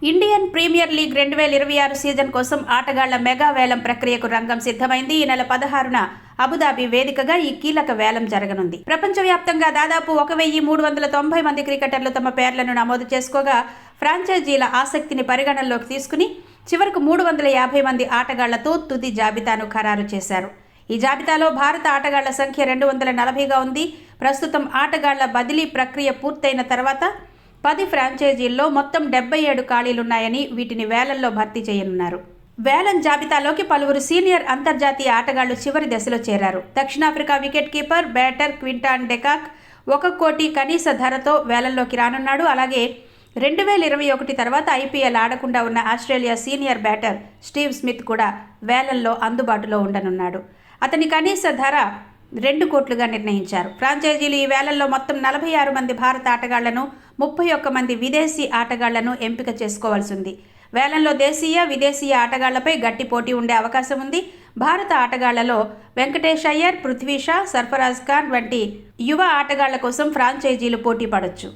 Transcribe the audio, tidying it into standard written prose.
Indian premier league 2026 season కోసం ఆటగాళ్ల mega వేలం ప్రక్రియకు రంగం సిద్ధమైంది. ఈ నెల 16న అబుదాబి వేదికగా ఈ కీలక వేలం జరగనుంది. ప్రపంచవ్యాప్తంగా దాదాపు 1390 మంది క్రికెటర్లు తమ పేర్లను నమోదు చేసుకోగా ఫ్రాంచైజీల ఆసక్తిని పరిగణనలోకి తీసుకుని చివరకు 350 మంది ఆటగాళ్లతో తుది జాబితాను ఖరారు చేశారు. ఈ జాబితాలో భారత ఆటగాళ్ల సంఖ్య 240గా ఉంది. ప్రస్తుతం ఆటగాళ్ల బదిలీ ప్రక్రియ పూర్తయిన తర్వాత 10 ఫ్రాంచైజీల్లో మొత్తం 77 ఖాళీలున్నాయని వీటిని వేలంలో భర్తీ చేయనున్నారు. వేలం జాబితాలోకి పలువురు సీనియర్ అంతర్జాతీయ ఆటగాళ్లు చివరి దశలో చేరారు. దక్షిణాఫ్రికా వికెట్ కీపర్ బ్యాటర్ క్వింటాన్ డెకాక్ 1 కోటి కనీస ధరతో వేలంలోకి రానున్నాడు. అలాగే 2021 తర్వాత ఐపీఎల్ ఆడకుండా ఉన్న Australia senior batter Steve Smith కూడా వేలంలో అందుబాటులో ఉండనున్నాడు. అతని కనీస ధర 2 కోట్లుగా నిర్ణయించారు. ఫ్రాంచైజీలు ఈ వేలంలో మొత్తం 46 మంది భారత ఆటగాళ్లను, 31 మంది విదేశీ ఆటగాళ్లను ఎంపిక చేసుకోవాల్సి ఉంది. వేలంలో దేశీయ, విదేశీయ ఆటగాళ్లపై గట్టి పోటీ ఉండే అవకాశం ఉంది. భారత ఆటగాళ్లలో వెంకటేష్ అయ్యర్, పృథ్వీ షా, సర్ఫరాజ్ ఖాన్ వంటి యువ ఆటగాళ్ల కోసం ఫ్రాంచైజీలు పోటీ పడొచ్చు.